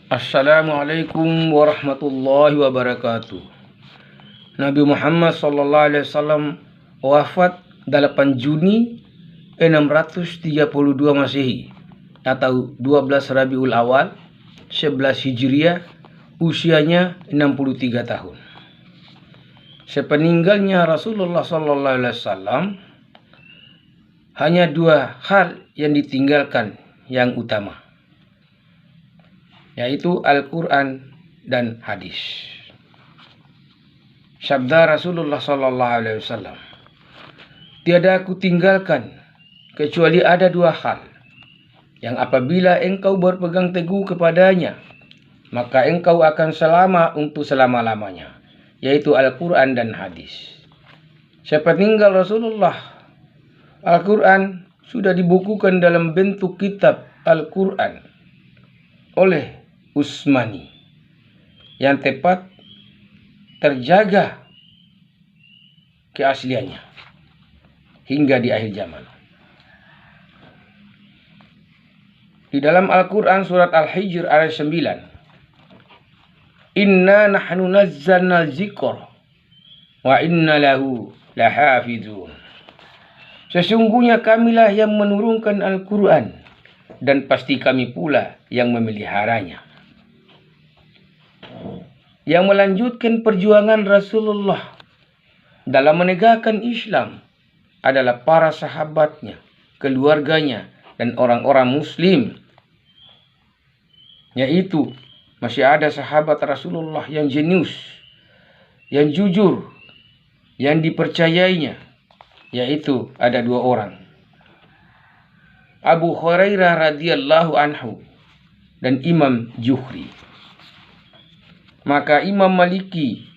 Assalamualaikum warahmatullahi wabarakatuh. Nabi Muhammad sallallahu alaihi wasallam wafat 8 Juni 632 Masehi atau 12 Rabiul Awal 11 Hijriah, usianya 63 tahun. Sepeninggalnya Rasulullah sallallahu alaihi wasallam hanya 2 hal yang ditinggalkan yang utama, yaitu Al-Quran dan hadis. Sabda Rasulullah sallallahu alaihi wasallam, "Tiada aku tinggalkan kecuali ada 2 hal yang apabila engkau berpegang teguh kepadanya, maka engkau akan selama untuk selama-lamanya, yaitu Al-Quran dan hadis." Sepeninggal Rasulullah, Al-Quran sudah dibukukan dalam bentuk kitab Al-Quran oleh Utsmani, yang tepat terjaga keasliannya hingga di akhir zaman. Di dalam Al-Quran surat Al-Hijr ayat 9, "Inna nahnu nazzalna dzikra wa inna lahu lahafizun." Sesungguhnya kamilah yang menurunkan Al-Quran dan pasti kami pula yang memeliharanya. Yang melanjutkan perjuangan Rasulullah dalam menegakkan Islam adalah para sahabatnya, keluarganya, dan orang-orang muslim. Yaitu masih ada sahabat Rasulullah yang jenius, yang jujur, yang dipercayainya, yaitu ada 2 orang, Abu Hurairah radhiyallahu anhu dan Imam Zuhri. Maka Imam Maliki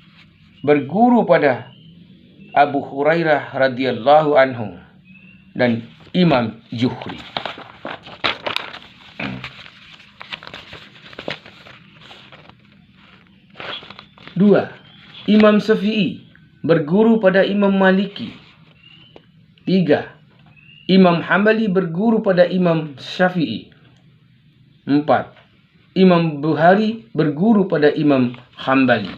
berguru pada Abu Hurairah radhiyallahu anhu dan Imam Zuhri. Dua, Imam Syafi'i berguru pada Imam Maliki. 3, Imam Hambali berguru pada Imam Syafi'i. 4, Imam Bukhari berguru pada Imam Hambali.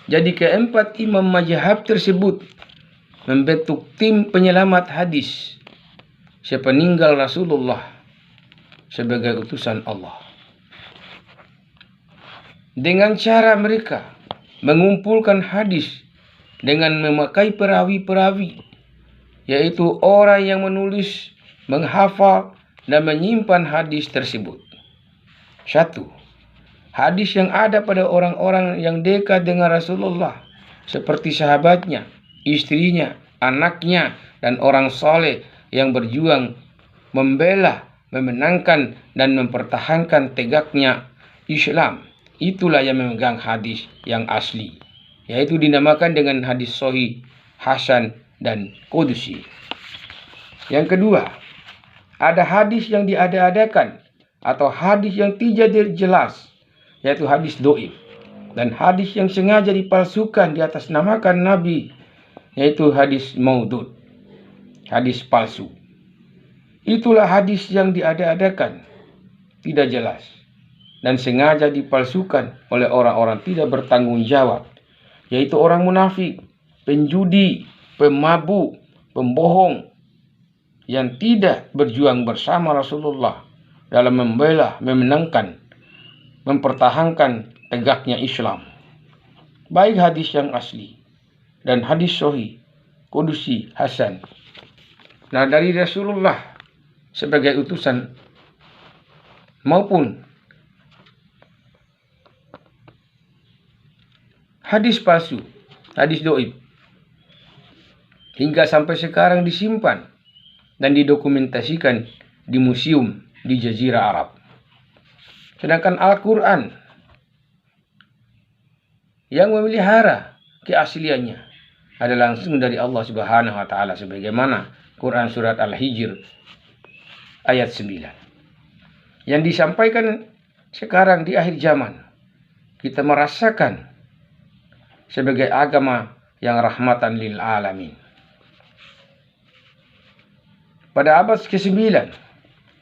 Jadi keempat imam mazhab tersebut membentuk tim penyelamat hadis sepeninggal Rasulullah sebagai utusan Allah. Dengan cara mereka mengumpulkan hadis dengan memakai perawi-perawi, yaitu orang yang menulis, menghafal, dan menyimpan hadis tersebut. 1. Hadis yang ada pada orang-orang yang dekat dengan Rasulullah, seperti sahabatnya, istrinya, anaknya, dan orang soleh yang berjuang membela, memenangkan, dan mempertahankan tegaknya Islam. Itulah yang memegang hadis yang asli, yaitu dinamakan dengan hadis sahih, hasan, dan kudusi. Yang kedua, ada hadis yang diada-adakan atau hadis yang tidak jelas, yaitu hadis dhaif, dan hadis yang sengaja dipalsukan di atas namakan Nabi, yaitu hadis maudud, hadis palsu. Itulah hadis yang diada-adakan, tidak jelas, dan sengaja dipalsukan oleh orang-orang tidak bertanggung jawab, yaitu orang munafik, penjudi, pemabuk, pembohong, yang tidak berjuang bersama Rasulullah dalam membela, memenangkan, mempertahankan tegaknya Islam. Baik hadis yang asli dan hadis sahih, kudusi, hasan. Nah, dari Rasulullah sebagai utusan maupun hadis palsu, hadis dhaif, hingga sampai sekarang disimpan dan didokumentasikan di museum di Jazirah Arab. Sedangkan Al-Quran yang memelihara keasliannya adalah langsung dari Allah Subhanahu wa taala, sebagaimana Quran surat Al-Hijr ayat 9. Yang disampaikan sekarang di akhir zaman, kita merasakan sebagai agama yang rahmatan lil alamin. Pada abad ke-9,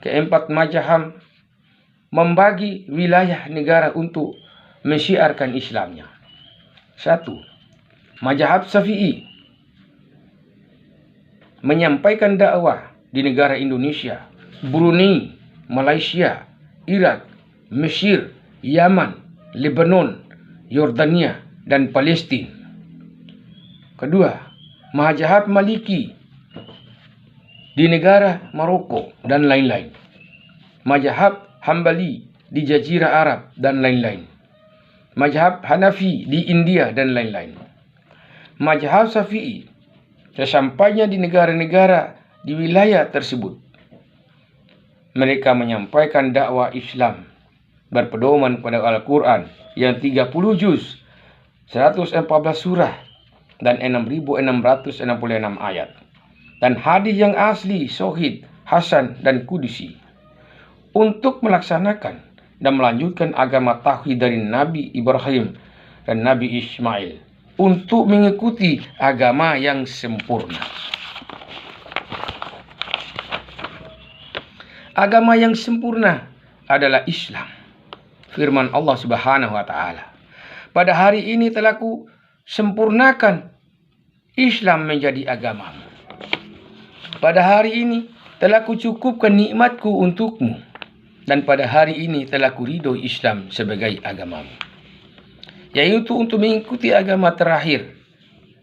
keempat mazhab membagi wilayah negara untuk mensyiarkan Islamnya. 1. Mazhab Syafi'i menyampaikan dakwah di negara Indonesia, Brunei, Malaysia, Irak, Mesir, Yaman, Lebanon, Yordania, dan Palestina. Kedua, mazhab Maliki di negara Maroko dan lain-lain. Mazhab Hambali di Jazirah Arab dan lain-lain. Mazhab Hanafi di India dan lain-lain. Mazhab Syafi'i sesampainya di negara-negara di wilayah tersebut, mereka menyampaikan dakwah Islam berpedoman pada Al-Quran yang 30 juz, 114 surah, dan 6.666 ayat, dan hadis yang asli, sahih, hasan, dan kudusi, untuk melaksanakan dan melanjutkan agama tauhid dari Nabi Ibrahim dan Nabi Ismail, untuk mengikuti agama yang sempurna. Agama yang sempurna adalah Islam. Firman Allah Subhanahu wa taala, pada hari ini telah ku sempurnakan Islam menjadi agamamu. Pada hari ini telah ku cukupkan nikmatku untukmu, dan pada hari ini telah ku ridhoi Islam sebagai agamamu, yaitu untuk mengikuti agama terakhir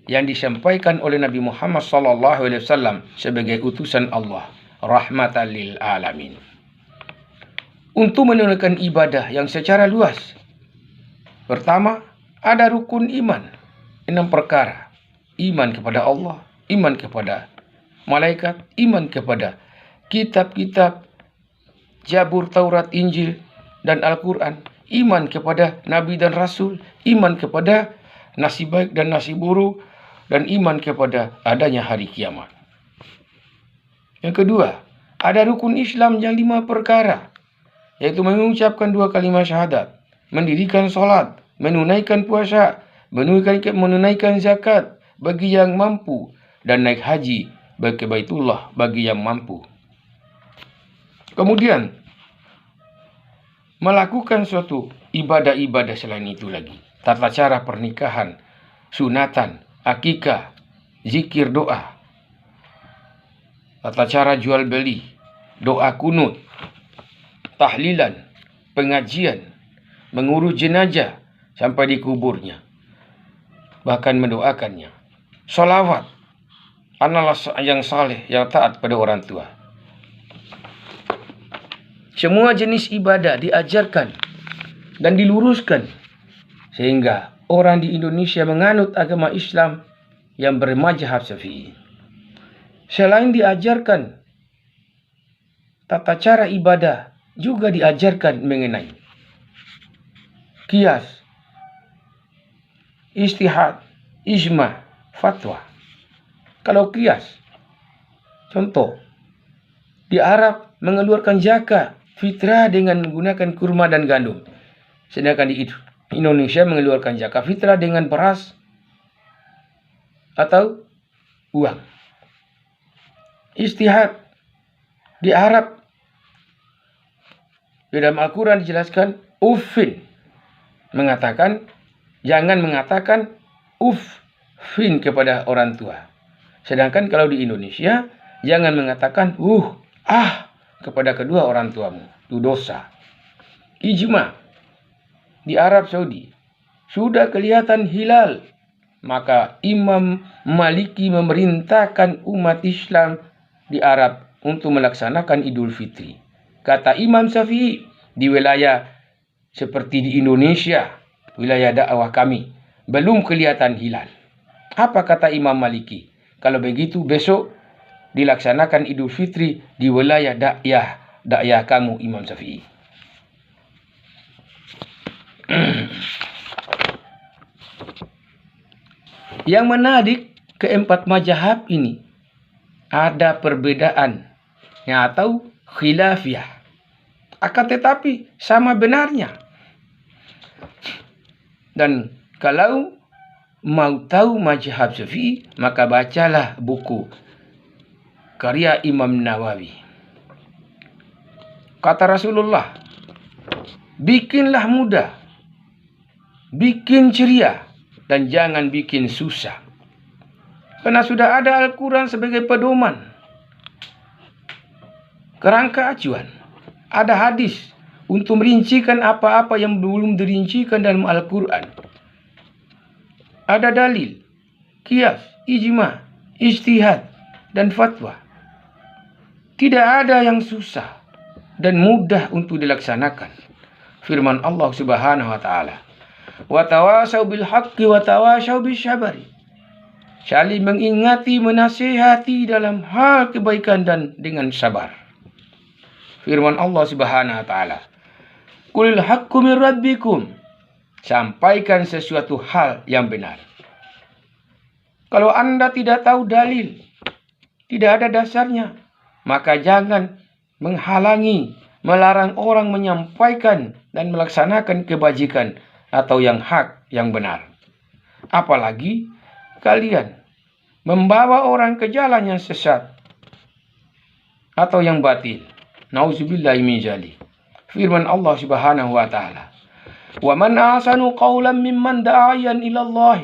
yang disampaikan oleh Nabi Muhammad SAW sebagai utusan Allah, rahmatan lil alamin, untuk menunaikan ibadah yang secara luas. Pertama, ada rukun iman, 6 perkara: iman kepada Allah, iman kepada malaikat, iman kepada kitab-kitab Zabur, Taurat, Injil, dan Al-Quran, iman kepada Nabi dan Rasul, iman kepada nasib baik dan nasib buruk, dan iman kepada adanya hari kiamat. Yang kedua, ada rukun Islam yang 5 perkara, yaitu mengucapkan 2 kalimat syahadat, mendirikan sholat, menunaikan puasa, menunaikan zakat bagi yang mampu, dan naik haji ke Baitullah bagi yang mampu. Kemudian melakukan suatu ibadah-ibadah selain itu lagi. Tata cara pernikahan, sunatan, akikah, zikir doa, tata cara jual beli, doa kunut, tahlilan, pengajian, mengurus jenazah sampai di kuburnya, bahkan mendoakannya, sholawat, analah yang saleh, yang taat pada orang tua. Semua jenis ibadah diajarkan dan diluruskan sehingga orang di Indonesia menganut agama Islam yang bermazhab Syafi'i. Selain diajarkan tata cara ibadah, juga diajarkan mengenai qiyas, ijtihad, ijma, fatwa. Kalau qiyas, contoh, di Arab mengeluarkan zakat fitrah dengan menggunakan kurma dan gandum, sedangkan di Indonesia mengeluarkan zakat fitrah dengan beras atau uang. Ijtihad, di Arab di dalam Al-Quran dijelaskan uffin, mengatakan jangan mengatakan uffin kepada orang tua, sedangkan kalau di Indonesia jangan mengatakan kepada kedua orang tuamu, itu dosa. Ijma, di Arab Saudi sudah kelihatan hilal, maka Imam Maliki memerintahkan umat Islam di Arab untuk melaksanakan Idul Fitri. Kata Imam Syafi'i, di wilayah seperti di Indonesia, wilayah dakwah kami, belum kelihatan hilal. Apa kata Imam Maliki? Kalau begitu besok dilaksanakan Idul Fitri di wilayah dakwah kamu, Imam Syafi'i. Yang menarik, keempat mazhab ini ada perbedaan atau khilafiyah, akan tetapi sama benarnya. Dan kalau mau tahu mazhab Syafi'i, maka bacalah buku karya Imam Nawawi. Kata Rasulullah bikinlah mudah, bikin ceria, dan jangan bikin susah. Karena sudah ada Al-Quran sebagai pedoman, kerangka acuan. Ada hadis untuk merincikan apa-apa yang belum dirincikan dalam Al-Quran. Ada dalil, qiyas, ijma, ijtihad, dan fatwa. Tidak ada yang susah dan mudah untuk dilaksanakan. Firman Allah Subhanahu wa taala, "Wa tawasau bil haqqi wa tawasau bis sabri." Saling mengingati, menasihati dalam hal kebaikan dan dengan sabar. Firman Allah Subhanahu wa taala, "Qulil haqqu min rabbikum." Sampaikan sesuatu hal yang benar. Kalau Anda tidak tahu dalil, tidak ada dasarnya, maka jangan menghalangi, melarang orang menyampaikan dan melaksanakan kebajikan atau yang hak, yang benar. Apalagi kalian membawa orang ke jalan yang sesat atau yang batil. Nauzubillahi min dzalik. Firman Allah Subhanahu wa taala, "Wa man ahsanu qawlan mimman da'a ila Allah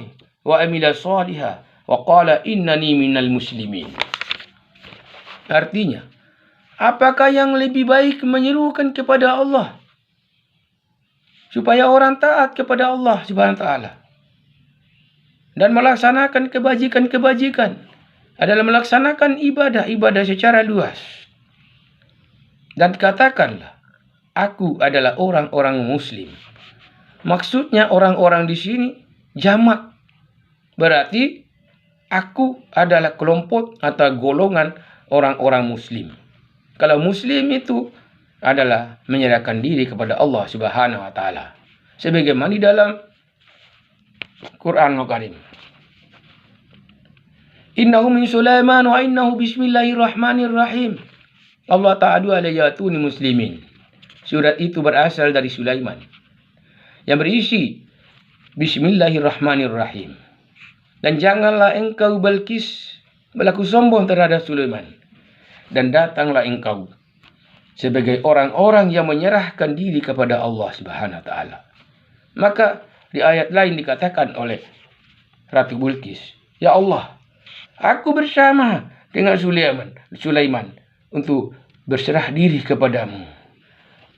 wa amila shalihan wa qala innani minal muslimin." Artinya, apakah yang lebih baik menyerukan kepada Allah supaya orang taat kepada Allah Subhanahu wa taala dan melaksanakan kebajikan-kebajikan adalah melaksanakan ibadah secara luas. Dan katakanlah, aku adalah orang-orang muslim. Maksudnya orang-orang di sini jamak. Berarti aku adalah kelompok atau golongan orang-orang muslim. Kalau muslim itu adalah menyerahkan diri kepada Allah Subhanahu wa taala. Sebagaimana di dalam Quran Al-Karim. Innahu min Sulaiman wa innahu bismillahirrahmanirrahim. Allah ta'ala alayatuni muslimin. Surat itu berasal dari Sulaiman, yang berisi bismillahirrahmanirrahim. Dan janganlah engkau Balqis berlaku sombong terhadap Sulaiman. Dan datanglah engkau sebagai orang-orang yang menyerahkan diri kepada Allah Subhanahu wa taala. Maka di ayat lain dikatakan oleh Ratu Balqis, "Ya Allah, aku bersama dengan Sulaiman untuk berserah diri kepadamu."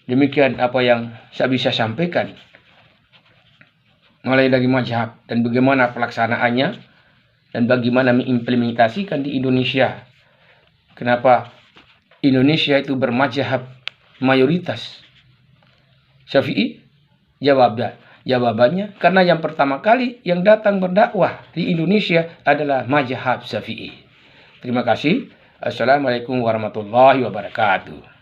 Demikian apa yang saya bisa sampaikan mulai dari mazhab dan bagaimana pelaksanaannya dan bagaimana mengimplementasikan di Indonesia. Kenapa Indonesia itu bermazhab mayoritas Syafi'i? Jawabannya karena yang pertama kali yang datang berdakwah di Indonesia adalah mazhab Syafi'i. Terima kasih. Assalamualaikum warahmatullahi wabarakatuh.